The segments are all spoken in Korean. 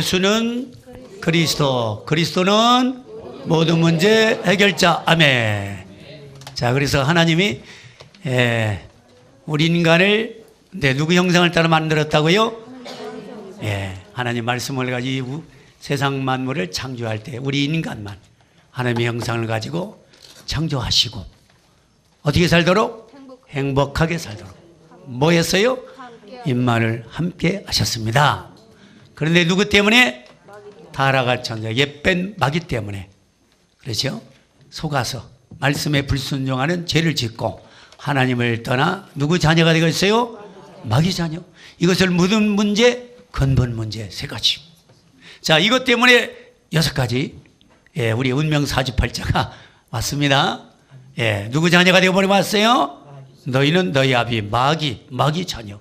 예수는 그리스도, 그리스도는 모든 문제 해결자. 아멘. 자, 그래서 하나님이 우리 인간을 누구 형상을 따라 만들었다고요? 하나님 말씀을 가지고 세상 만물을 창조할 때 우리 인간만 하나님의 형상을 가지고 창조하시고 어떻게 살도록? 행복하게 살도록. 뭐 했어요? 임만을 함께 하셨습니다. 그런데 누구 때문에? 타락한 천사, 옛뺀 마귀 때문에. 그렇죠? 속아서 말씀에 불순종하는 죄를 짓고 하나님을 떠나 누구 자녀가 되겠어요? 마귀 자녀. 이것을 묻은 문제, 근본 문제 세 가지. 자, 이것 때문에 6가지 우리 운명 사주팔자가 왔습니다. 누구 자녀가 되어버리고 왔어요? 너희는 너희 아비 마귀 자녀.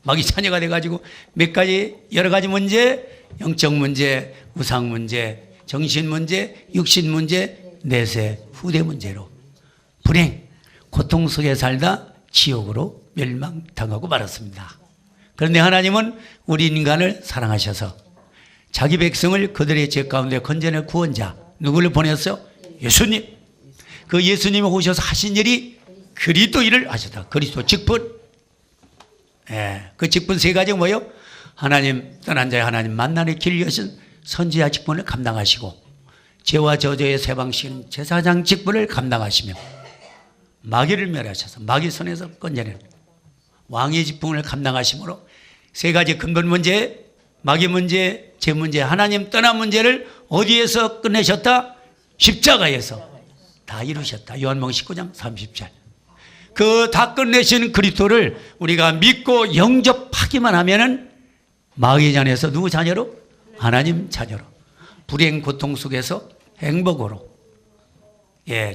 마귀 자녀가 돼가지고 몇 가지 여러 가지 문제, 영적 문제, 우상 문제, 정신 문제, 육신 문제, 내세 후대 문제로 불행, 고통 속에 살다 지옥으로 멸망당하고 말았습니다. 그런데 하나님은 우리 인간을 사랑하셔서 자기 백성을 그들의 죄 가운데 건져낼 구원자 누구를 보냈어요? 예수님. 그 예수님이 오셔서 하신 일이 그리스도 일을 하셨다. 그리스도 직분. 그 직분 세 가지가 뭐예요? 하나님 떠난 자의 하나님 만나는 길 여신 선지자 직분을 감당하시고 죄와 저주의 세방시키는 제사장 직분을 감당하시며 마귀를 멸하셔서 마귀 손에서 건져내는 왕의 직분을 감당하심으로 세 가지 근본 문제, 마귀 문제, 죄 문제, 하나님 떠난 문제를 어디에서 끝내셨다? 십자가에서 다 이루셨다. 요한복음 19장 30절. 그 다 끝내신 그리스도를 우리가 믿고 영접하기만 하면은 마귀 자녀에서 누구 자녀로? 하나님 자녀로. 불행 고통 속에서 행복으로.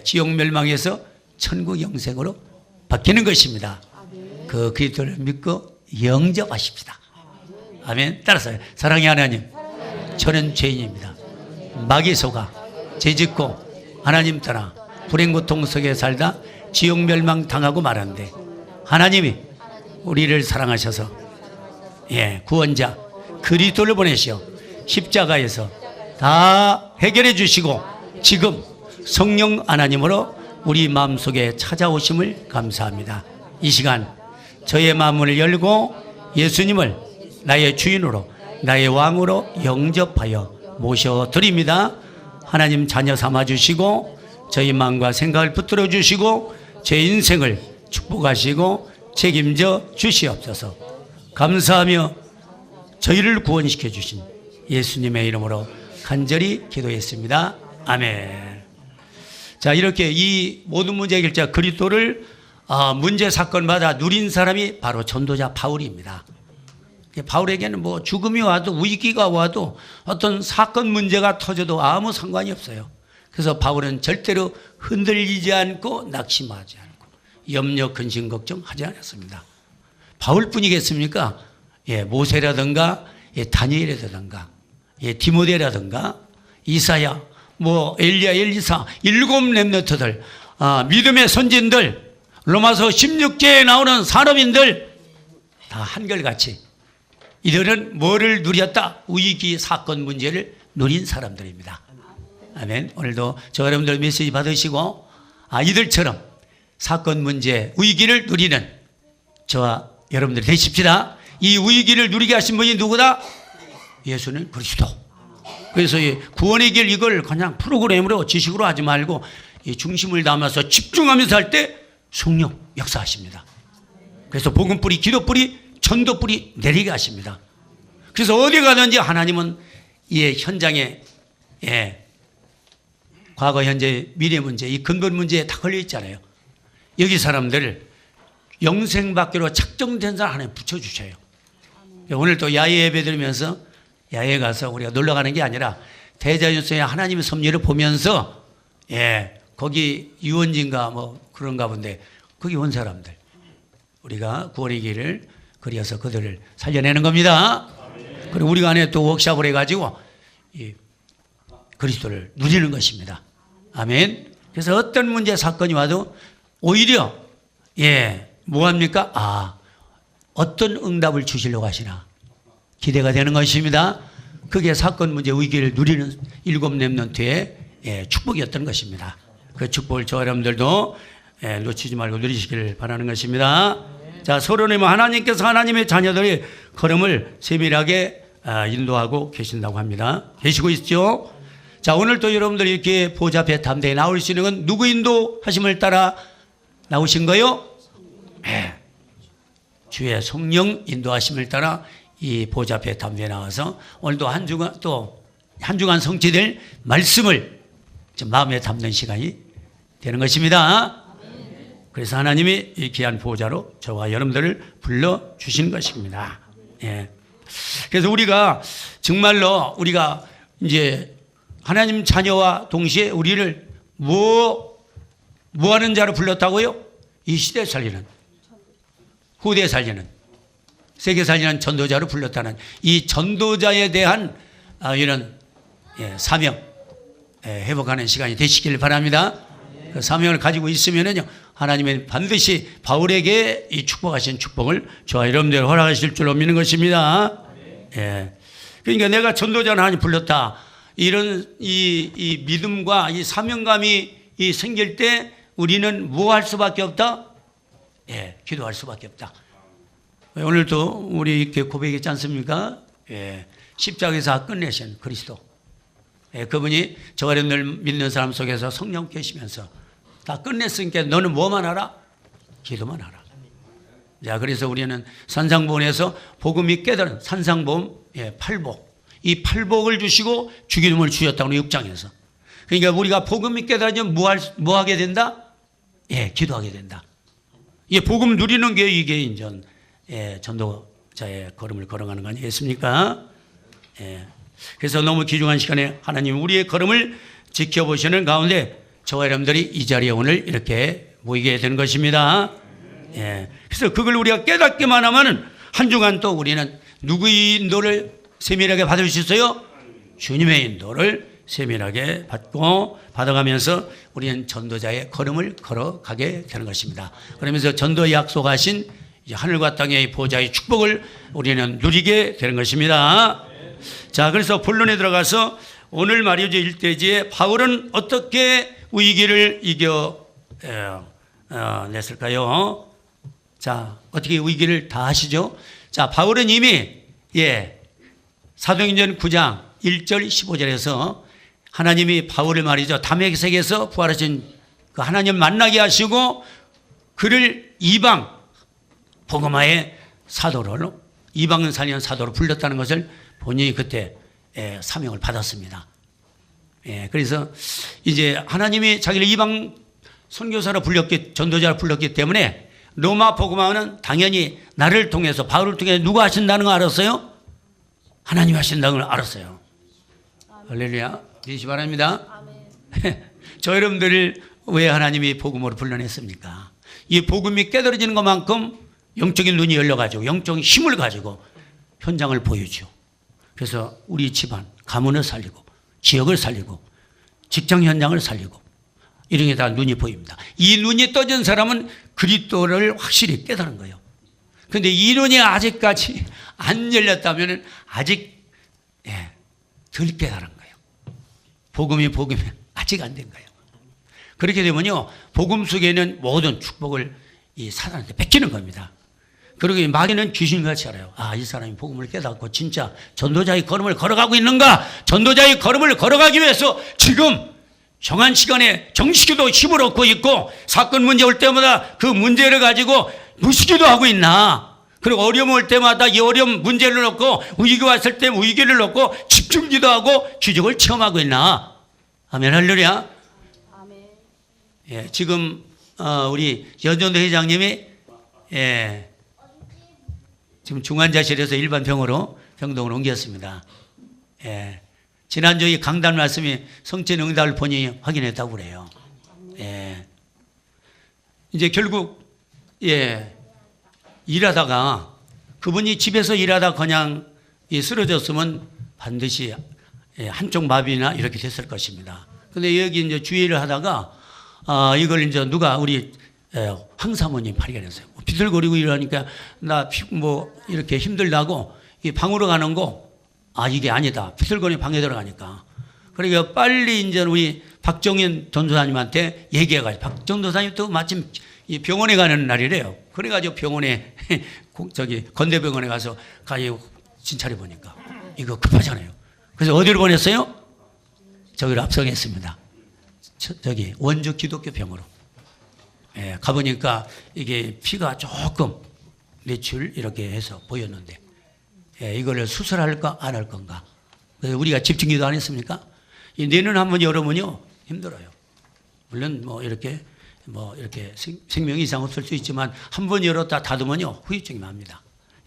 지옥 멸망에서 천국 영생으로 바뀌는 것입니다. 그 그리스도를 믿고 영접하십시다. 아멘. 따라서 사랑의 하나님, 저는 죄인입니다. 마귀 속아 죄짓고 하나님 떠나 불행 고통 속에 살다 지옥 멸망 당하고 말았는데 하나님이 우리를 사랑하셔서 구원자 그리스도를 보내시어 십자가에서 다 해결해 주시고 지금 성령 하나님으로 우리 마음속에 찾아오심을 감사합니다. 이 시간 저의 마음을 열고 예수님을 나의 주인으로 나의 왕으로 영접하여 모셔드립니다. 하나님 자녀 삼아주시고 저희 마음과 생각을 붙들어 주시고 제 인생을 축복하시고 책임져 주시옵소서. 감사하며 저희를 구원시켜 주신 예수님의 이름으로 간절히 기도했습니다. 아멘. 자, 이렇게 이 모든 문제 해결자 그리스도를 문제 사건마다 누린 사람이 바로 전도자 바울입니다. 바울에게는 뭐 죽음이 와도 위기가 와도 어떤 사건 문제가 터져도 아무 상관이 없어요. 그래서 바울은 절대로 흔들리지 않고 낙심하지 않고 염려 근심 걱정하지 않았습니다. 바울뿐이겠습니까? 모세라든가 다니엘이라든가 디모데라든가 이사야 뭐 엘리야 엘리사 7 렘넌트들 믿음의 선진들 로마서 16장에 나오는 산업인들 다 한결같이 이들은 뭐를 누렸다? 위기 사건 문제를 누린 사람들입니다. 아멘. 오늘도 저 여러분들 메시지 받으시고 이들처럼 사건 문제 위기를 누리는 저와 여러분들 되십시다. 이 위기를 누리게 하신 분이 누구다? 예수는 그리스도. 그래서 이 구원의 길 이걸 그냥 프로그램으로 지식으로 하지 말고 이 중심을 담아서 집중하면서 할 때 성령 역사하십니다. 그래서 복음뿌리 기도뿌리 전도뿌리 내리게 하십니다. 그래서 어디 가든지 하나님은 이 현장에 과거 현재 미래 문제 이 근본 문제에 다 걸려 있잖아요. 여기 사람들 영생받기로 작정된 사람 하나님 붙여주셔요. 오늘 또 야외 예배 드리면서 야외에 가서 우리가 놀러 가는 게 아니라 대자연성의 하나님의 섭리를 보면서 거기 유원진가 뭐 그런가 본데 거기 온 사람들 우리가 구원의 길을 그려서 그들을 살려내는 겁니다. 그리고 우리가 안에 또 워크숍을 해가지고 이 그리스도를 누리는 것입니다. 아멘. 그래서 어떤 문제 사건이 와도 오히려 뭐합니까? 어떤 응답을 주시려고 하시나 기대가 되는 것입니다. 그게 사건 문제 위기를 누리는 7렘넌트의 축복이었던 것입니다. 그 축복을 저 여러분들도 놓치지 말고 누리시기를 바라는 것입니다. 자, 서론이면 하나님께서 하나님의 자녀들의 걸음을 세밀하게 인도하고 계신다고 합니다. 계시고 있죠? 자, 오늘 또 여러분들이 이렇게 보좌 앞에 담대히 나오시는 건 누구 인도하심을 따라 나오신 거요? 네. 주의 성령 인도하심을 따라 이 보좌 앞에 담대히 나와서 오늘도 한 주간 성취될 말씀을 마음에 담는 시간이 되는 것입니다. 그래서 하나님이 이 귀한 보좌로 저와 여러분들을 불러주신 것입니다. 예. 그래서 우리가 정말로 우리가 이제 하나님 자녀와 동시에 우리를 뭐 하는 자로 불렀다고요? 이 시대 살리는, 후대 살리는, 세계 살리는 전도자로 불렀다는 이 전도자에 대한 이런 사명 회복하는 시간이 되시길 바랍니다. 그 사명을 가지고 있으면은요, 하나님은 반드시 바울에게 이 축복하신 축복을 저와 여러분들 허락하실 줄로 믿는 것입니다. 예. 그러니까 내가 전도자는 하나님 불렀다. 이런 이 믿음과 이 사명감이 생길 때 우리는 뭐 할 수밖에 없다? 예, 기도할 수밖에 없다. 오늘도 우리 이렇게 고백했지 않습니까? 예, 십자가에서 끝내신 그리스도. 예, 그분이 저와 여러분들 믿는 사람 속에서 성령 계시면서 다 끝냈으니까 너는 뭐만 하라? 기도만 하라. 자, 그래서 우리는 산상보원에서 복음이 깨달은 산상보험 8복. 이 8복을 주시고 주기름을 주셨다고 6장에서. 그러니까 우리가 복음이 깨달으면 뭐 하게 된다? 예, 기도하게 된다. 이 복음 누리는 게 이게 인전 전도자의 걸음을 걸어가는 거 아니겠습니까? 예. 그래서 너무 귀중한 시간에 하나님 우리의 걸음을 지켜보시는 가운데 저와 여러분들이 이 자리에 오늘 이렇게 모이게 되는 것입니다. 예. 그래서 그걸 우리가 깨닫기만 하면은 한 주간 또 우리는 누구의 인도를 세밀하게 받을 수 있어요? 주님의 인도를 세밀하게 받아가면서 우리는 전도자의 걸음을 걸어가게 되는 것입니다. 그러면서 전도에 약속하신 하늘과 땅의 보좌의 축복을 우리는 누리게 되는 것입니다. 자, 그래서 본론에 들어가서 오늘 말이죠. 1대지에 바울은 어떻게 위기를 이겨냈을까요? 자, 어떻게 위기를 다 하시죠? 자, 바울은 이미 사도행전 9장 1절 15절에서 하나님이 바울을 말이죠. 다메섹에서 부활하신 그 하나님 만나게 하시고 그를 이방 복음화의 사도로 이방은 살리는 사도로 불렀다는 것을 본인이 그때 사명을 받았습니다. 그래서 이제 하나님이 자기를 이방 선교사로 전도자로 불렀기 때문에 로마 복음화는 당연히 나를 통해서 바울을 통해서 누가 하신다는 거 알았어요? 하나님 하신다는 걸 알았어요. 할렐루야. 믿으시 바랍니다. 저 여러분들을 왜 하나님이 복음으로 불러냈습니까? 이 복음이 깨달아지는 것만큼 영적인 눈이 열려가지고 영적인 힘을 가지고 현장을 보여줘. 그래서 우리 집안, 가문을 살리고 지역을 살리고 직장 현장을 살리고 이런 게 다 눈이 보입니다. 이 눈이 떠진 사람은 그리스도를 확실히 깨달은 거예요. 그런데 이 눈이 아직까지 안 열렸다면 아직 덜 깨달은 거예요. 복음이 아직 안 된 거예요. 그렇게 되면요, 복음 속에는 모든 축복을 이 사단한테 뺏기는 겁니다. 그리고 마귀는 귀신같이 알아요. 아, 이 사람이 복음을 깨닫고 진짜 전도자의 걸음을 걸어가고 있는가? 전도자의 걸음을 걸어가기 위해서 지금 정한 시간에 정식기도 힘을 얻고 있고 사건 문제 올 때마다 그 문제를 가지고 무시기도 하고 있나? 그리고 어려움 올 때마다 이 어려움 문제를 넣고 위기가 왔을 때 위기를 넣고 집중기도 하고 기적을 체험하고 있나? 아멘. 할렐루야. 아멘. 예, 지금 우리 연전도 회장님이 지금 중환자실에서 일반 병으로 병동으로 옮겼습니다. 지난주 이 강단 말씀이 성취 응답을 본인이 확인했다고 그래요. 이제 결국 일하다가 그분이 집에서 일하다 그냥 쓰러졌으면 반드시 한쪽 마비나 이렇게 됐을 것입니다. 근데 여기 이제 주의를 하다가 이걸 이제 누가 우리 황 사모님 발견했어요. 비틀거리고 이러니까 나 뭐 이렇게 힘들다고 이 방으로 가는 거 아, 이게 아니다. 피설권이 방에 들어가니까. 그러니까 빨리 이제 우리 박정현 전도사님한테 얘기해가지고, 박정현 전도사님 또 마침 이 병원에 가는 날이래요. 그래가지고 병원에, 건대병원에 가서 진찰해 보니까 이거 급하잖아요. 그래서 어디로 보냈어요? 저기로 압송했습니다. 원주 기독교 병으로. 예, 가보니까 이게 피가 조금 매출 이렇게 해서 보였는데, 예, 이거를 수술할까 안 할 건가. 그래서 우리가 집중기도 안 했습니까? 이 뇌는 한번 열으면요 힘들어요. 물론 이렇게 생명이 이상 없을 수 있지만 한 번 열었다 닫으면요 후유증이 납니다.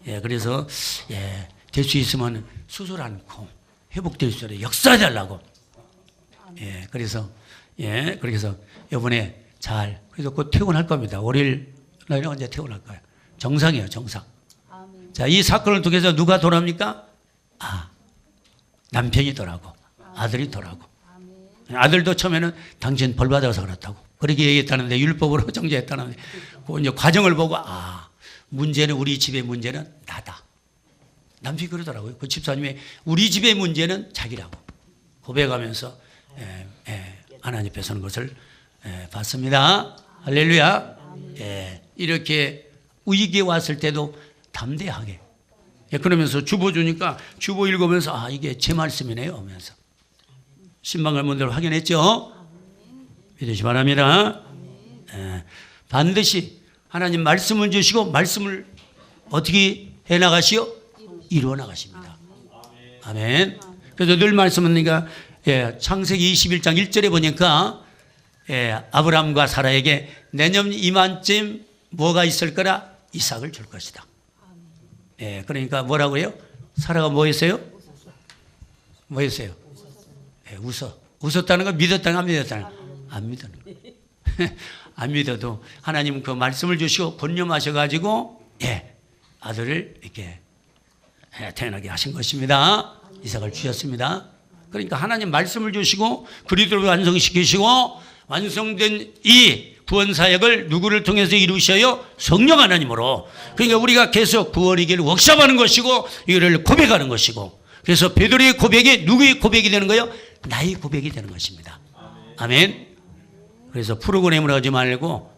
예, 그래서 예, 될 수 있으면 수술 않고 회복될 수 있도록 역사해달라고. 예, 그래서 이번에 그래서 곧 퇴원할 겁니다. 월요일 날에 언제 퇴원할까요? 정상이에요, 정상. 아멘. 자, 이 사건을 통해서 누가 돌아옵니까? 아, 남편이더라고. 아들이 더라고. 아들도 처음에는 당신 벌 받아서 그렇다고 그렇게 얘기했다는데, 율법으로 정죄했다는데, 그 이제 과정을 보고 문제는, 우리 집의 문제는 나다. 남편이 그러더라고요. 그 집사님이 우리 집의 문제는 자기라고 고백하면서 하나님 앞에 서는 것을 봤습니다. 할렐루야. 이렇게 위기에 왔을 때도 담대하게. 그러면서 주보 주니까 주보 읽으면서 이게 제 말씀이네요 하면서 신방갈문대로 확인했죠. 믿으시 바랍니다. 반드시 하나님 말씀을 주시고 말씀을 어떻게 해나가시오? 이루어 나가십니다. 아멘. 그래서 늘 말씀하니까 창세기 21장 1절에 보니까 아브라함과 사라에게 내년 이맘쯤 뭐가 있을 거라? 이삭을 줄 것이다. 그러니까 뭐라고 해요? 사라가 뭐 했어요? 뭐 했어요? 웃었다는 거 믿었다는 거 안 믿었다는 거? 안 믿는 거. 안 믿어도 하나님은 그 말씀을 주시고 권념하셔가지고 아들을 이렇게 태어나게 하신 것입니다. 이삭을 주셨습니다. 그러니까 하나님 말씀을 주시고 그리스도를 완성시키시고 완성된 이 구원사역을 누구를 통해서 이루셔요? 성령 하나님으로. 그러니까 우리가 계속 구원이기를 워크숍하는 것이고 이거를 고백하는 것이고, 그래서 베드로의 고백이 누구의 고백이 되는 거예요? 나의 고백이 되는 것입니다. 아멘. 그래서 프로그램으로 하지 말고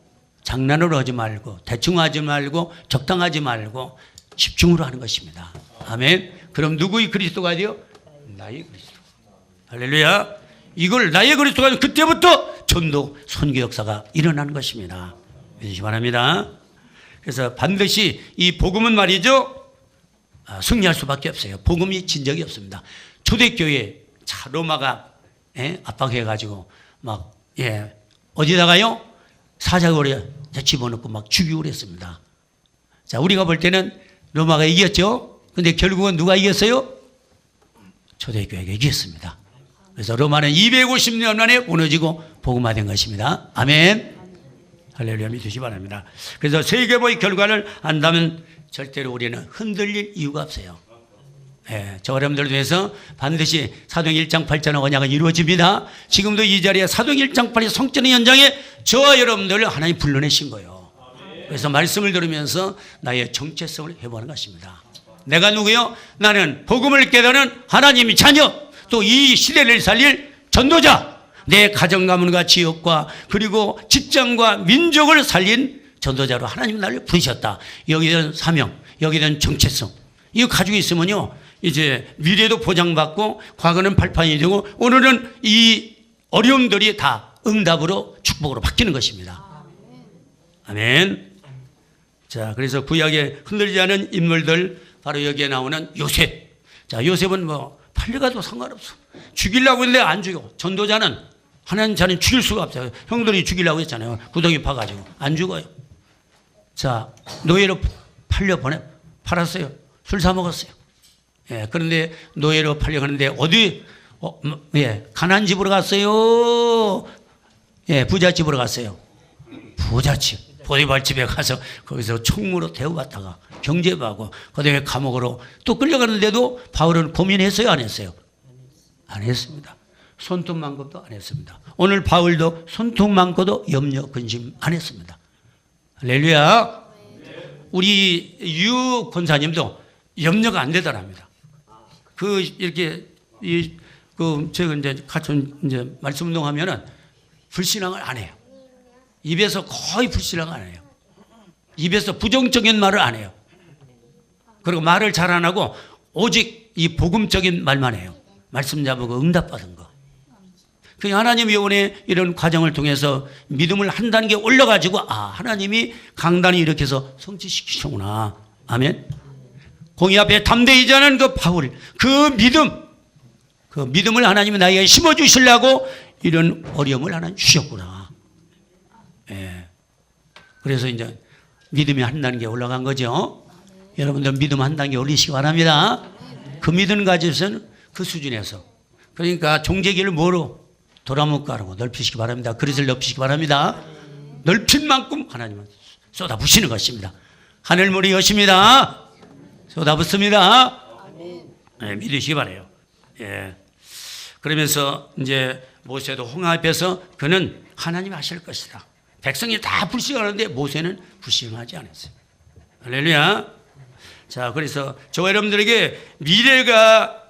장난으로 하지 말고 대충 하지 말고 적당하지 말고 집중으로 하는 것입니다. 아멘. 그럼 누구의 그리스도가 돼요? 나의 그리스도. 할렐루야. 이걸 나의 그리스도가 되면 그때부터 전도 선교 역사가 일어나는 것입니다. 믿으시기 바랍니다. 그래서 반드시 이 복음은 말이죠, 승리할 수밖에 없어요. 복음이 진 적이 없습니다. 초대교회 로마가 압박해가지고 막 어디다가요? 사자고리에 집어넣고 막 죽이고 그랬습니다. 자, 우리가 볼 때는 로마가 이겼죠. 근데 결국은 누가 이겼어요? 초대교회가 이겼습니다. 그래서 로마는 250년 만에 무너지고 복음화된 것입니다. 아멘. 할렐루야. 믿으시기 바랍니다. 그래서 세계보의 결과를 안다면 절대로 우리는 흔들릴 이유가 없어요. 저 여러분들을 위해서 반드시 사도행 1장 8절의 언약은 이루어집니다. 지금도 이 자리에 사도행 1장 8절 성전의 현장에 저와 여러분들을 하나님 불러내신 거예요. 그래서 말씀을 들으면서 나의 정체성을 회복하는 것입니다. 내가 누구요? 나는 복음을 깨닫는 하나님의 자녀, 또 이 시대를 살릴 전도자, 내 가정 가문과 지역과 그리고 직장과 민족을 살린 전도자로 하나님 나를 부르셨다. 여기에 대한 사명, 여기에 대한 정체성, 이거 가지고 있으면요 이제 미래도 보장받고 과거는 발판이 되고 오늘은 이 어려움들이 다 응답으로 축복으로 바뀌는 것입니다. 아멘. 자, 그래서 구약에 흔들리지 않은 인물들, 바로 여기에 나오는 요셉. 자, 요셉은 팔려가도 상관없어. 죽이려고 했는데 안 죽여. 전도자는 하나님 자는 죽일 수가 없어요. 형들이 죽이려고 했잖아요. 구덩이 파가지고 안 죽어요. 자, 노예로 팔았어요. 술 사 먹었어요. 그런데 노예로 팔려가는데 어디 가난 집으로 갔어요. 부잣집으로 갔어요. 부잣집. 보디발 집에 가서 거기서 총무로 대우받다가 경제하고 그다음에 감옥으로 또 끌려가는데도 바울은 고민했어요, 안 했어요? 안 했습니다. 손톱만큼도 안 했습니다. 오늘 바울도 손톱만큼도 염려 근심 안 했습니다. 할렐루야. 우리 유 권사님도 염려가 안 되더랍니다. 이렇게 제가 이제 같이 이제 말씀 운동하면은 불신앙을 안 해요. 입에서 거의 불신앙을 안 해요. 입에서 부정적인 말을 안 해요. 그리고 말을 잘 안 하고 오직 이 복음적인 말만 해요. 말씀 잡고 응답받은 거. 그 하나님 이번에 이런 과정을 통해서 믿음을 한 단계 올려가지고 하나님이 강단이 이렇게 해서 성취시키시구나. 아멘. 공의 앞에 담대히 자는 그 바울, 그 믿음을 하나님이 나에게 심어주시려고 이런 어려움을 하나님 주셨구나. 예. 그래서 이제 믿음이 한 단계 올라간 거죠. 여러분들 믿음 한 단계 올리시기 바랍니다. 그 믿음 가지고서는 그 수준에서. 그러니까 종제기를 뭐로? 도라묵가로 넓히시기 바랍니다. 그릇을 넓히시기 바랍니다. 넓힌 만큼 하나님은 쏟아부시는 것입니다. 하늘물이 여십니다. 쏟아붓습니다. 네, 믿으시기 바라요. 예. 그러면서 이제 모세도 홍해 앞에서 그는 하나님이 하실 것이다. 백성이 다 불신하는데 모세는 불신하지 않았어요. 할렐루야. 자, 그래서 저와 여러분들에게 미래가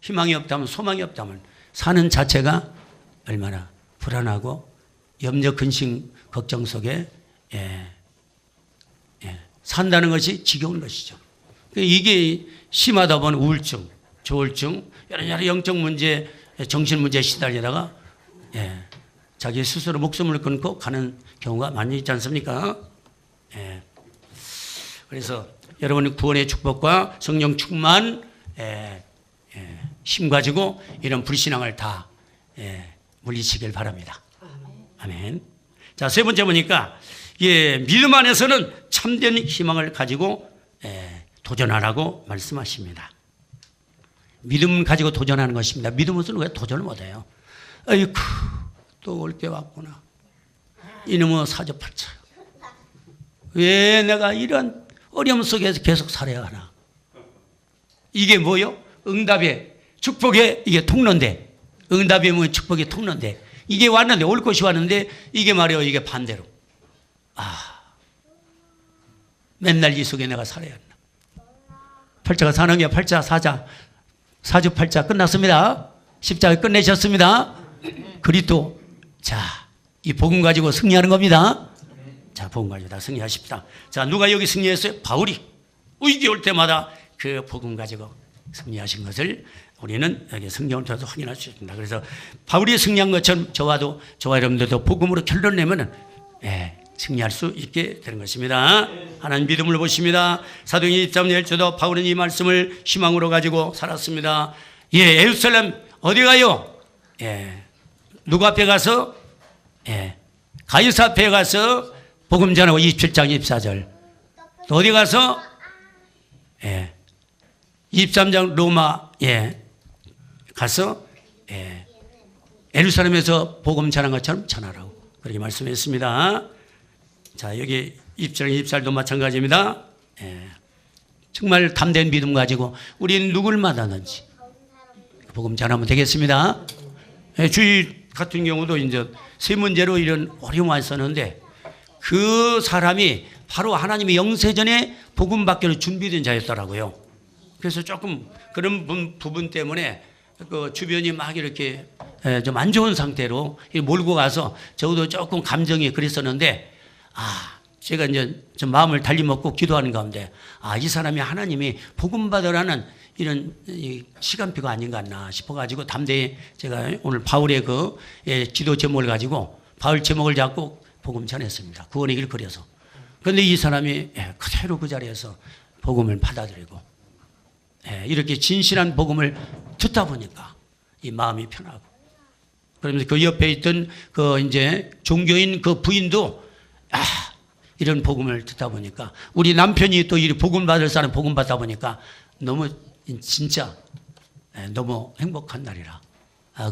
희망이 없다면, 소망이 없다면 사는 자체가 얼마나 불안하고 염려, 근심, 걱정 속에 산다는 것이 지겨운 것이죠. 이게 심하다 보면 우울증, 조울증, 여러 영적 문제, 정신 문제에 시달리다가 자기 스스로 목숨을 끊고 가는 경우가 많이 있지 않습니까? 그래서 여러분의 구원의 축복과 성령 충만, 힘 가지고 이런 불신앙을 다 물리치길 바랍니다. 아멘. 자, 세 번째 보니까 믿음 안에서는 참된 희망을 가지고 도전하라고 말씀하십니다. 믿음 가지고 도전하는 것입니다. 믿음 없으면 왜 도전을 못해요? 아이쿠, 또 올 때 왔구나. 이놈의 사주팔자. 왜 내가 이런 어려움 속에서 계속 살아야 하나? 이게 뭐요? 응답의 축복의 이게 통로인데, 응답이 뭐 축복의 통로인데, 이게 왔는데, 올 것이 왔는데, 이게 말이요, 이게 반대로. 맨날 이 속에 내가 살아야 한다. 팔자가 사는 게 팔자, 사주팔자 끝났습니다. 십자가 끝내셨습니다. 그리스도, 자, 이 복음 가지고 승리하는 겁니다. 자, 복음 가지고 다 승리하십시다. 자, 누가 여기 승리했어요? 바울이. 위기 올 때마다 그 복음 가지고 승리하신 것을 우리는 여기 성경을 통해서 확인할 수 있습니다. 그래서 바울이 승리한 것처럼 저와 여러분들도 복음으로 결론 내면은 승리할 수 있게 되는 것입니다. 하나님 믿음을 보십니다. 사도행전 23절 저도 바울은 이 말씀을 희망으로 가지고 살았습니다. 예루살렘 어디 가요? 누구 앞에 가서? 가이사 앞에 가서 복음 전하고 27장 24절. 또 어디 가서? 23장 로마 가서 예루살렘에서 복음 전한 것처럼 전하라고 그렇게 말씀했습니다. 자, 여기 20장 24절도 마찬가지입니다. 정말 담대한 믿음 가지고 우리는 누굴 만나든지 복음 전하면 되겠습니다. 주의 같은 경우도 이제 세 문제로 이런 어려움 왔었는데 그 사람이 바로 하나님의 영세전에 복음 받기로 준비된 자였더라고요. 그래서 조금 그런 부분 때문에 그 주변이 막 이렇게 좀 안 좋은 상태로 몰고 가서 저도 조금 감정이 그랬었는데 제가 이제 좀 마음을 달리 먹고 기도하는 가운데 이 사람이 하나님이 복음 받으라는 이런 시간표가 아닌 것 같나 싶어가지고 담대히 제가 오늘 바울의 그 기도 제목을 가지고 바울 제목을 잡고 복음 전했습니다. 구원의 길 그려서. 그런데 이 사람이 그대로 그 자리에서 복음을 받아들이고 이렇게 진실한 복음을 듣다 보니까 이 마음이 편하고 그러면서 그 옆에 있던 그 이제 종교인 그 부인도 이런 복음을 듣다 보니까 우리 남편이 또 이 복음 받을 사람 복음 받다 보니까 너무 진짜 너무 행복한 날이라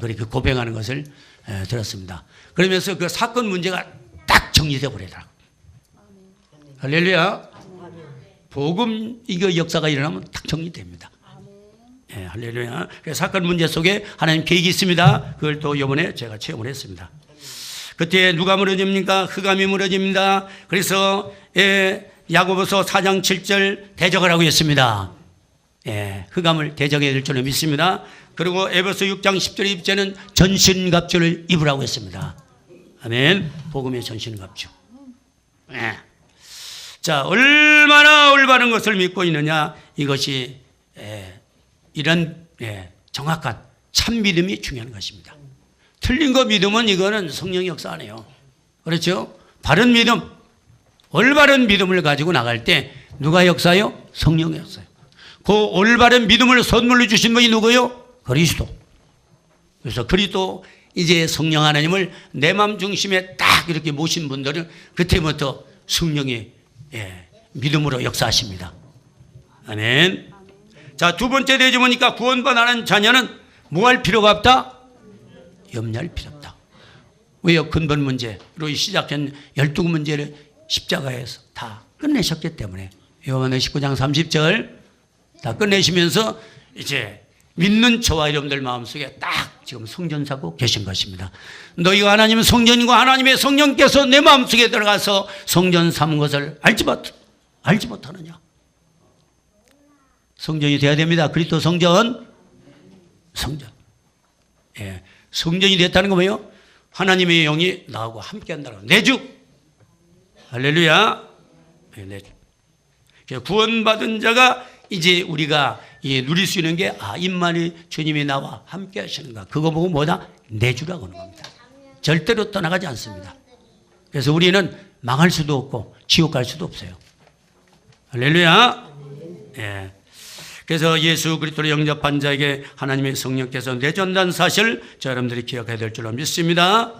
그렇게 고백하는 것을 들었습니다. 그러면서 그 사건 문제가 딱 정리되어 버리더라고요. 할렐루야. 복음 이거 역사가 일어나면 딱 정리됩니다. 할렐루야. 사건 문제 속에 하나님 계획이 있습니다. 그걸 또 이번에 제가 체험을 했습니다. 그때 누가 무너집니까? 흑암이 무너집니다. 그래서 야고보서 4장 7절 대적을 하고 있습니다. 흑암을 대적해야 될 줄로 믿습니다. 그리고 에베소 6장 10절의 입제는 전신갑주를 입으라고 했습니다. 아멘. 복음의 전신갑주. 자, 얼마나 올바른 것을 믿고 있느냐, 이것이 이런 정확한 참 믿음이 중요한 것입니다. 틀린 거 믿으면 이거는 성령의 역사 안 해요. 그렇죠? 바른 믿음, 올바른 믿음을 가지고 나갈 때 누가 역사요? 성령의 역사요. 그 올바른 믿음을 선물로 주신 분이 누구요? 그리스도. 그래서 그리스도 이제 성령 하나님을 내 마음 중심에 딱 이렇게 모신 분들은 그때부터 성령이 믿음으로 역사하십니다. 아멘. 자, 두 번째 되지 보니까 구원받는 자녀는 뭐 할 필요가 없다? 염려할 필요 없다. 왜요? 근본 문제로 시작한 12문제를 십자가에서 다 끝내셨기 때문에. 요한복음 19장 30절 다 끝내시면서 이제 믿는 저와 여러분들 마음속에 딱 지금 성전 사고 계신 것입니다. 너희가 하나님은 성전이고 하나님의 성령께서 내 마음속에 들어가서 성전 삼은 것을 알지 못하느냐. 성전이 돼야 됩니다. 그리스도 성전. 성전이 됐다는 거 뭐예요? 하나님의 영이 나하고 함께 한다는 거. 내주. 할렐루야. 내주. 구원받은 자가 이제 우리가 누릴 수 있는 게 임마누엘 주님이 나와 함께 하시는가. 그거 보고 뭐다? 내주라고 하는 겁니다. 절대로 떠나가지 않습니다. 그래서 우리는 망할 수도 없고 지옥 갈 수도 없어요. 할렐루야. 그래서 예수 그리스도를 영접한 자에게 하나님의 성령께서 내주한다는 사실 저 여러분들이 기억해야 될 줄로 믿습니다.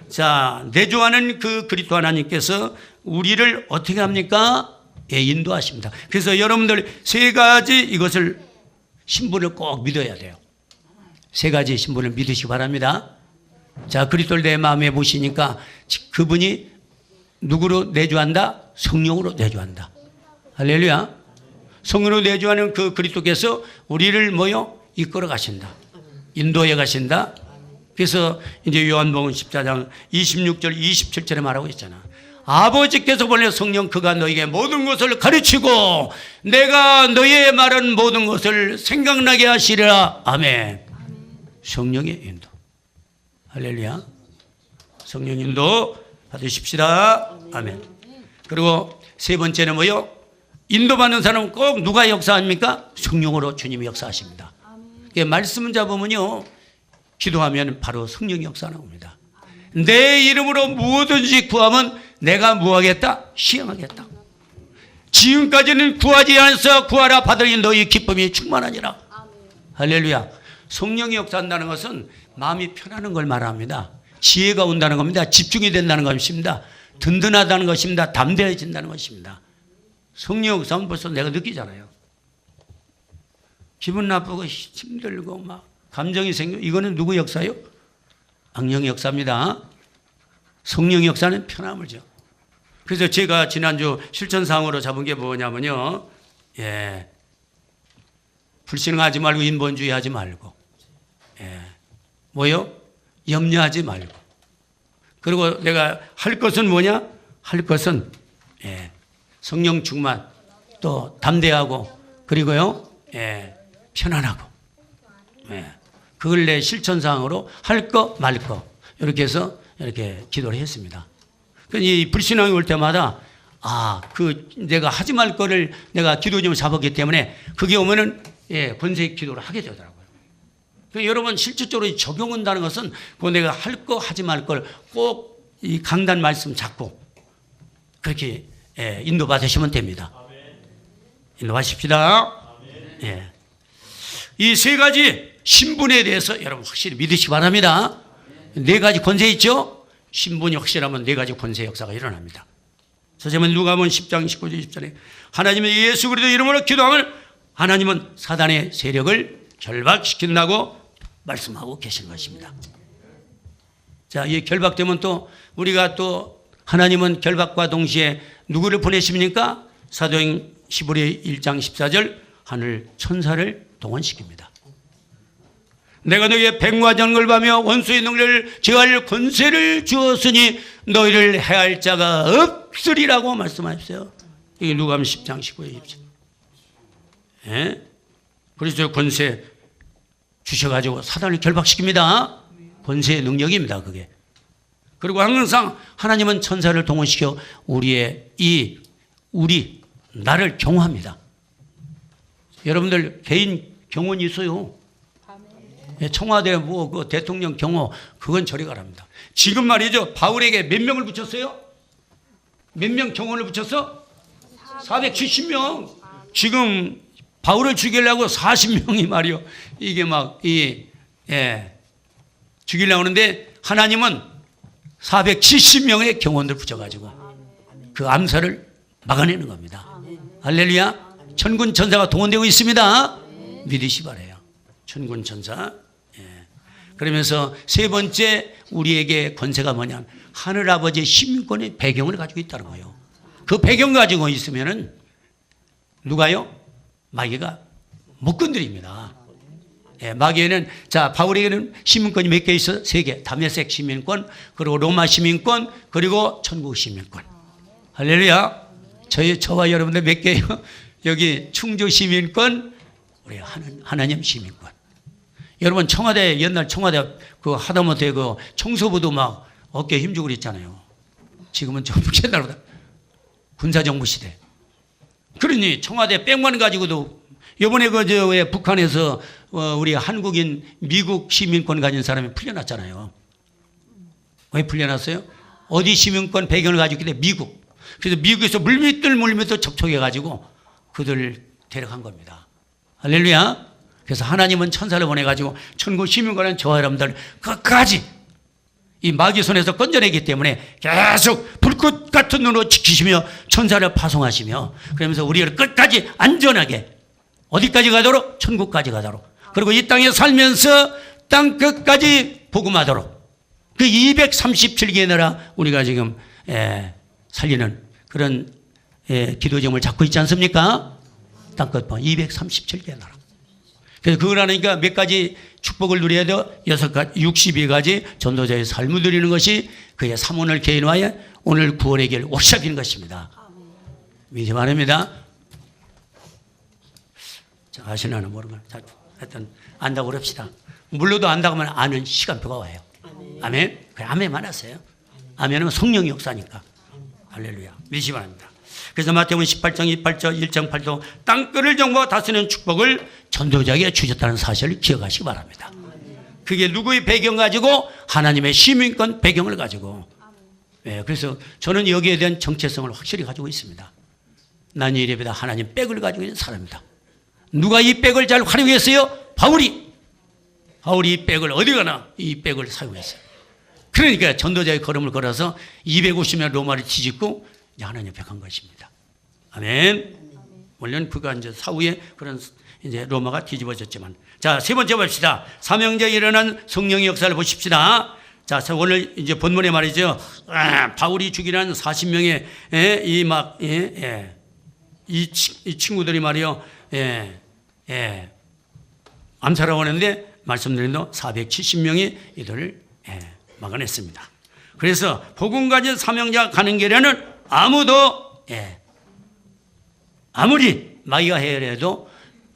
자, 내주하는 그 그리스도 하나님께서 우리를 어떻게 합니까? 인도하십니다. 그래서 여러분들 세 가지 이것을 신분을 꼭 믿어야 돼요. 세 가지 신분을 믿으시기 바랍니다. 자, 그리스도를 내 마음에 모시니까 그분이 누구로 내주한다? 성령으로 내주한다. 할렐루야. 성령으로 내주하는 그 그리스도께서 우리를 뭐요? 이끌어 가신다. 인도해 가신다. 그래서 이제 요한복음 14장 26절 27절에 말하고 있잖아. 아버지께서 보내 성령 그가 너에게 모든 것을 가르치고 내가 너의 말한 모든 것을 생각나게 하시리라. 아멘. 성령의 인도. 할렐루야. 성령 인도 받으십시다. 아멘. 그리고 세 번째는 뭐요? 인도받는 사람은 꼭 누가 역사합니까? 성령으로 주님이 역사하십니다. 말씀을 잡으면요, 기도하면 바로 성령이 역사 나옵니다. 내 이름으로 무엇든지 구하면 내가 무하겠다? 시행하겠다. 지금까지는 구하지 않아서 구하라 받으니 너희 기쁨이 충만하니라. 할렐루야. 성령이 역사한다는 것은 마음이 편하는 걸 말합니다. 지혜가 온다는 겁니다. 집중이 된다는 것입니다. 든든하다는 것입니다. 담대해진다는 것입니다. 성령 역사는 벌써 내가 느끼잖아요. 기분 나쁘고 힘들고 막 감정이 생기고 이거는 누구 역사요? 악령의 역사입니다. 성령의 역사는 편함을 줘. 그래서 제가 지난주 실천사항으로 잡은 게 뭐냐면요. 불신하지 말고 인본주의 하지 말고. 뭐요? 염려하지 말고. 그리고 내가 할 것은 뭐냐? 할 것은 성령 충만, 또 담대하고, 그리고요, 편안하고. 그걸 내 실천사항으로 할 거, 말 거. 이렇게 해서 이렇게 기도를 했습니다. 이 불신앙이 올 때마다, 내가 하지 말 거를 내가 기도 좀 잡았기 때문에 그게 오면은, 권세 기도를 하게 되더라고요. 여러분, 실질적으로 적용한다는 것은 그 내가 할 거, 하지 말 걸 꼭 이 강단 말씀 잡고 그렇게 인도 받으시면 됩니다. 인도하십시다. 이 세 가지 신분에 대해서 여러분 확실히 믿으시기 바랍니다. 네 가지 권세 있죠? 신분이 확실하면 네 가지 권세 역사가 일어납니다. 선생님은 누가복음 10장 19절 20절에 하나님의 예수 그리스도 이름으로 기도하면 하나님은 사단의 세력을 결박시킨다고 말씀하고 계신 것입니다. 자, 이 결박되면 또 우리가 또 하나님은 결박과 동시에 누구를 보내십니까? 사도행 15리 1장 14절 하늘 천사를 동원시킵니다. 내가 너희의 뱀과 정을 봐며 원수의 능력을 제할 권세를 주었으니 너희를 해할 자가 없으리라고 말씀하셨어요. 이게 누가복음 10장 19절 20절. 그리스도의 권세 주셔가지고 사단을 결박시킵니다. 권세의 능력입니다, 그게. 그리고 항상 하나님은 천사를 동원시켜 우리 나를 경호합니다. 여러분들 개인 경호원이 있어요. 청와대 그 대통령 경호, 그건 저리 가랍니다. 지금 말이죠, 바울에게 몇 명을 붙였어요? 몇 명 경호원을 붙였어? 470명. 지금 바울을 죽이려고 40명이 말이요. 이게 죽이려고 하는데 하나님은 470명의 경호원들 붙여가지고 그 암살을 막아내는 겁니다. 할렐루야. 천군 천사가 동원되고 있습니다. 믿으시 바래요. 천군 천사. 그러면서 세 번째 우리에게 권세가 뭐냐면 하늘아버지의 시민권의 배경을 가지고 있다는 거예요. 그 배경 가지고 있으면은 누가요? 마귀가 못 건드립니다. 마귀에는, 자, 바울에게는 시민권이 몇 개 있어? 3개. 다메섹 시민권, 그리고 로마 시민권, 그리고 천국 시민권. 할렐루야. 저와 여러분들 몇 개요? 여기 충주 시민권, 우리 하나님 시민권. 여러분 청와대, 옛날 청와대 그 하다못해 그 청소부도 막 어깨에 힘주고 그랬잖아요. 지금은 좀 옛날보다 군사정부 시대. 그러니 청와대 백만 가지고도 이번에 왜 북한에서 우리 한국인 미국 시민권 가진 사람이 풀려났잖아요. 왜 풀려났어요? 어디 시민권 배경을 가지고 있길래 미국. 그래서 미국에서 물밑을 접촉해가지고 그들을 데려간 겁니다. 할렐루야. 그래서 하나님은 천사를 보내가지고 천국 시민권은 저와 여러분들 끝까지 이 마귀 손에서 건져내기 때문에 계속 불꽃 같은 눈으로 지키시며 천사를 파송하시며 그러면서 우리를 끝까지 안전하게 어디까지 가도록? 천국까지 가도록. 그리고 이 땅에 살면서 땅 끝까지 복음하도록. 그 237개의 나라 우리가 지금 살리는 그런 기도 제목을 잡고 있지 않습니까? 땅 끝 237개의 나라. 그래서 그걸 하니까 몇 가지 축복을 누려야 돼요? 6가지, 62가지 전도자의 삶을 누리는 것이 그의 삼원을 개인화해 오늘 구원의 길 오시작인 것입니다. 믿지 바랍니다. 자, 아시나는 모르면 하여튼 안다고 그럽시다. 물러도 안다고 하면 아는 시간표가 와요. 아멘. 그래, 아멘만 하세요. 아멘은 성령의 역사니까. 할렐루야. 믿지 바랍니다. 그래서 마태복음 18장 28절 1장 8절 땅끝을 정보와 다스리는 축복을 전도자에게 주셨다는 사실을 기억하시기 바랍니다. 그게 누구의 배경 가지고? 하나님의 시민권 배경을 가지고. 그래서 저는 여기에 대한 정체성을 확실히 가지고 있습니다. 난 이래보다 하나님 백을 가지고 있는 사람이다. 누가 이 백을 잘 활용했어요? 바울이 이 백을 어디 가나 이 백을 사용했어요. 그러니까 전도자의 걸음을 걸어서 250년 로마를 뒤집고 하나님 백한 것입니다. 아멘. 물론 그가 이제 사후에 그런 이제 로마가 뒤집어졌지만. 자, 세 번째 봅시다. 사명제에 일어난 성령의 역사를 보십시다. 자, 오늘 이제 본문에 말이죠. 바울이 죽이는 40명의 이 친구들이 말이요. 암살하고 오는데 말씀드린 대로 470명이 이들을 막아냈습니다. 그래서 복음 가진 사명자 가는 길에는 아무도 아무리 마귀가 해결해도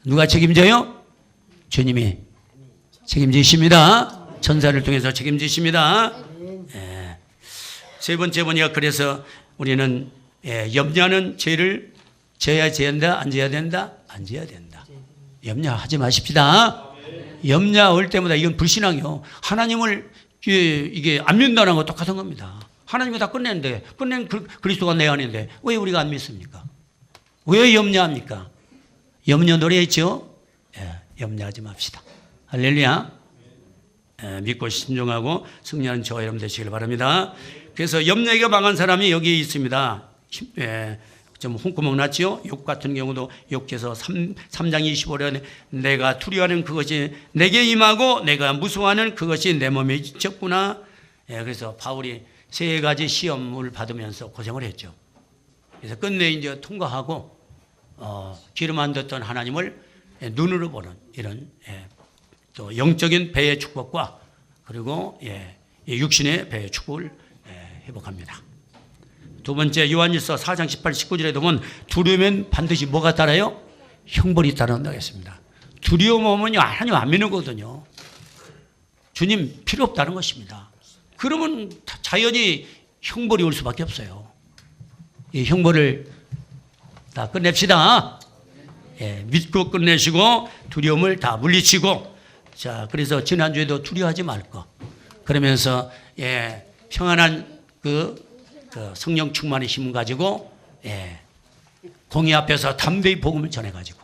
누가 책임져요? 주님이 책임지십니다. 천사를 통해서 책임지십니다. 세 번째 보니까 그래서 우리는 염려하는 죄를 져야 된다, 안 져야 된다? 안 져야 된다. 염려하지 마십시다. 염려할 때마다 이건 불신앙이요. 하나님을 이게 안 믿는다는 거 똑같은 겁니다. 하나님이 다 끝낸 그리스도가 내 안인데 왜 우리가 안 믿습니까? 왜 염려합니까? 염려 노래했죠? 염려하지 맙시다. 할렐루야. 믿고 신중하고 승리하는 저와 여러분 되시길 바랍니다. 그래서 염려가 망한 사람이 여기 있습니다. 좀 홍구멍 났죠? 욕 같은 경우도 욕해서 3장 25절에 내가 두려워하는 그것이 내게 임하고 내가 무서워하는 그것이 내 몸에 지쳤구나. 그래서 바울이 3가지 시험을 받으면서 고생을 했죠. 그래서 끝내 이제 통과하고 기름 안 뒀던 하나님을 눈으로 보는 이런 또 영적인 배의 축복과 그리고 육신의 배의 축복을 회복합니다. 두 번째 요한일서 4장 18, 19절에 보면 두려우면 반드시 뭐가 따라요? 형벌이 따라온다고 했습니다. 두려움 오면요, 하나님 안 믿는 거거든요. 주님 필요 없다는 것입니다. 그러면 자연히 형벌이 올 수밖에 없어요. 이 형벌을 다 끝냅시다. 예, 믿고 끝내시고 두려움을 다 물리치고, 자, 그래서 지난주에도 두려워하지 말 거. 그러면서 예, 평안한 그 성령 충만의 힘을 가지고 예, 공의 앞에서 담대히 복음을 전해가지고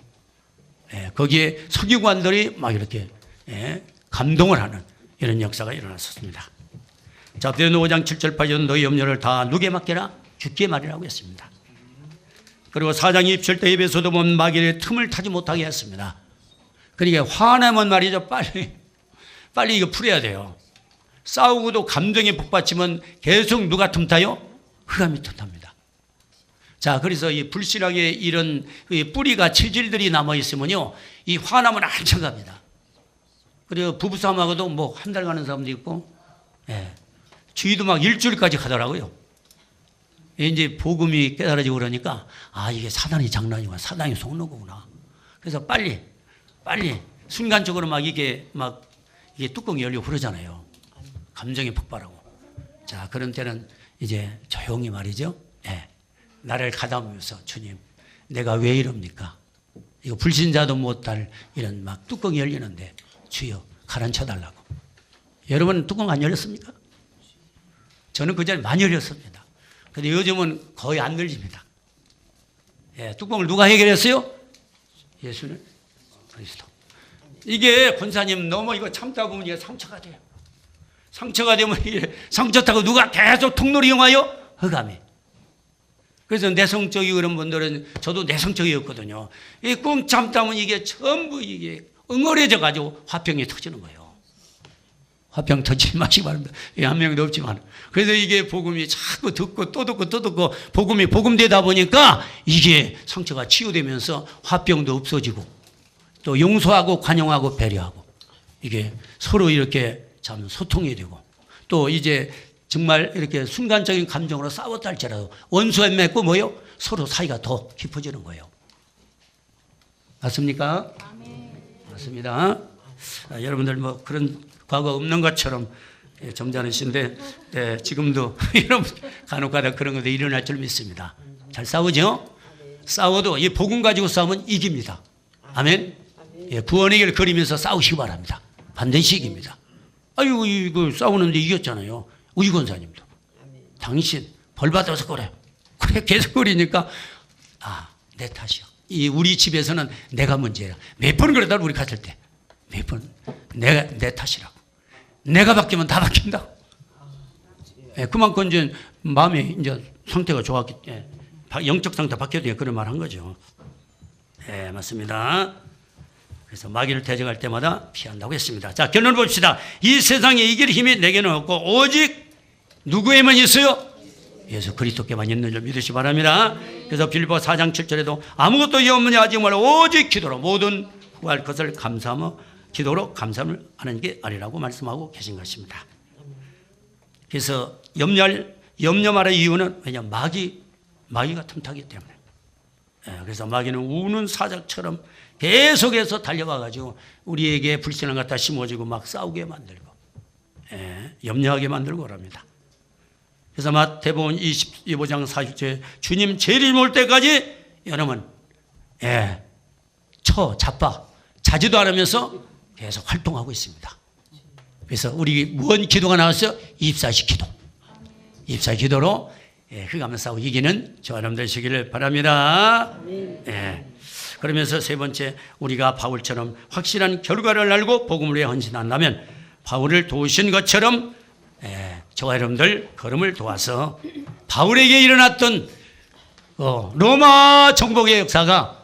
예, 거기에 서기관들이 막 이렇게 예, 감동을 하는 이런 역사가 일어났었습니다. 자, 베드로 5장 7절 8절 너희 염려를 다 누게 맡겨라 주께 말이라고 했습니다. 그리고 4장 27절 에베소도 보면 마귀의 틈을 타지 못하게 했습니다. 그러니까 화내면 말이죠, 빨리 이거 풀어야 돼요. 싸우고도 감정에 북받치면 계속 누가 틈타요? 흑암이 틈탑니다. 자, 그래서 이 불신하게 이런 뿌리가 체질들이 남아 있으면요, 이 화나면 한참 갑니다. 그리고 부부싸움하고도 뭐 한 달 가는 사람도 있고, 예, 주의도 막 일주일까지 가더라고요. 이제 복음이 깨달아지고 그러니까 아, 이게 사단이 장난이구나, 사단이 속는 거구나. 그래서 빨리 순간적으로 막 이게 뚜껑이 열리고 그러잖아요. 감정이 폭발하고. 자, 그런 때는 이제 조용히 말이죠. 예, 나를 가다보면서 주님, 내가 왜 이럽니까? 이거 불신자도 못할 이런 막 뚜껑이 열리는데 주여 가라앉혀 달라고. 여러분 뚜껑 안 열렸습니까? 저는 그 전에 많이 열렸습니다. 근데 요즘은 거의 안 열립니다. 예, 뚜껑을 누가 해결했어요? 예수는 그리스도. 이게 권사님 너무 이거 참다 보면 이게 상처가 돼요. 상처가 되면 이게 상처 타고 누가 계속 통로를 이용하여 흑암이. 그래서 내성적이 그런 분들은 저도 내성적이었거든요. 이 꾹 참다 보면 이게 전부 이게 응어려져 가지고 화병이 터지는 거예요. 화병 터지지 마시기 바랍니다. 한 명도 없지만. 그래서 이게 복음이 자꾸 듣고 또 듣고 복음이 복음되다 보니까 이게 상처가 치유되면서 화병도 없어지고 또 용서하고 관용하고 배려하고 이게 서로 이렇게 참 소통이 되고 또 이제 정말 이렇게 순간적인 감정으로 싸웠다 할지라도 원수에 맺고 뭐요? 서로 사이가 더 깊어지는 거예요. 맞습니까? 맞습니다. 여러분들 뭐 그런 과거 없는 것처럼 점잖으신데 지금도 여러분 간혹가다 그런 것도 일어날 줄 믿습니다. 잘 싸우죠? 싸워도 이 복음 가지고 싸우면 이깁니다. 아멘. 예, 구원의 길을 걸으면서 싸우시기 바랍니다. 반드시 이깁니다. 아유, 이거 싸우는데 이겼잖아요. 우리 권사님도. 당신 벌 받아서 그래. 그래 계속 그러니까 내 탓이야. 이 우리 집에서는 내가 문제야. 몇 번 그러다 우리 갔을 때 몇 번 내 탓이라고. 내가 바뀌면 다 바뀐다. 예, 그만큼 이제 마음이 이제 상태가 좋았기 때문에 영적 상태 바뀌어야 돼. 그런 말 한 거죠. 예, 맞습니다. 그래서 마귀를 대적할 때마다 피한다고 했습니다. 자, 결론 봅시다. 이 세상에 이길 힘이 내게는 없고 오직 누구에만 있어요? 예수 그리스도께만 있는 줄 믿으시기 바랍니다. 그래서 빌립보 4장 7절에도 아무것도 염려 하지 말고 오직 기도로 모든 구할 것을 감사하며 기도로 감사를 하는 게 아니라고 말씀하고 계신 것입니다. 그래서 염려 말의 이유는 왜냐하면 마귀가 틈타기 때문에. 그래서 마귀는 우는 사자처럼 계속해서 달려와가지고 우리에게 불신을 갖다 심어주고 막 싸우게 만들고 염려하게 만들고 그럽니다. 그래서 마태복음 25장 40절에 주님 재림 올 때까지 여러분 자지도 않으면서 계속 활동하고 있습니다. 그래서 우리 무언 기도가 나왔어요? 입사시 기도. 입사 기도로 흑암을 싸우고 이기는 저와 여러분들 되시기를 바랍니다. 그러면서 세 번째, 우리가 바울처럼 확실한 결과를 알고 복음을 위해 헌신한다면 바울을 도우신 것처럼 저와 여러분들 걸음을 도와서 바울에게 일어났던 로마 정복의 역사가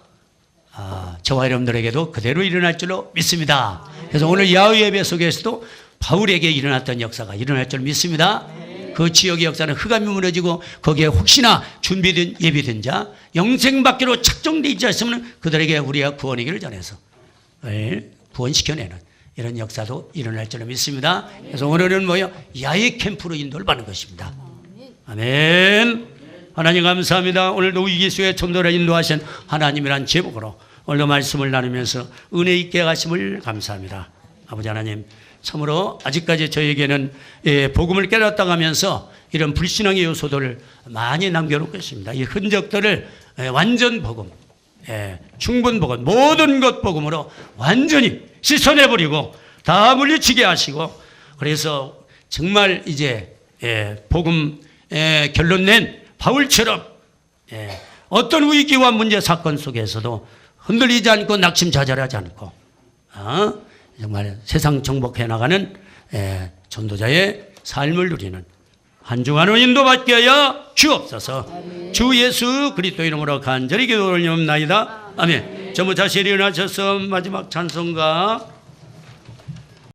저와 여러분들에게도 그대로 일어날 줄로 믿습니다. 그래서 오늘 야외 예배 속에서도 바울에게 일어났던 역사가 일어날 줄 믿습니다. 그 지역의 역사는 흑암이 무너지고 거기에 혹시나 준비된 예비된 자 영생받기로 작정되지 않으면 그들에게 우리가 구원의 길을 전해서 구원시켜내는 이런 역사도 일어날 줄로 믿습니다. 그래서 오늘은 야외 캠프로 인도를 받는 것입니다. 아멘. 하나님 감사합니다. 오늘도 위기수의 전도를 인도하신 하나님이란 제목으로 오늘도 말씀을 나누면서 은혜 있게 하심을 감사합니다. 아버지 하나님, 참으로 아직까지 저에게는 복음을 깨닫다 가면서 이런 불신앙의 요소들을 많이 남겨놓고 있습니다. 이 흔적들을 완전 복음, 충분 복음, 모든 것 복음으로 완전히 씻어내버리고 다 물리치게 하시고, 그래서 정말 이제 복음 결론 낸 바울처럼 어떤 위기와 문제 사건 속에서도 흔들리지 않고 낙심자절하지 않고 정말 세상 정복해 나가는 전도자의 삶을 누리는 한중한 인도받게 하여 주옵소서. 아멘. 주 예수 그리스도 이름으로 간절히 기도 올리옵나이다. 아멘. 전부 다시 일어나셔서 마지막 찬송가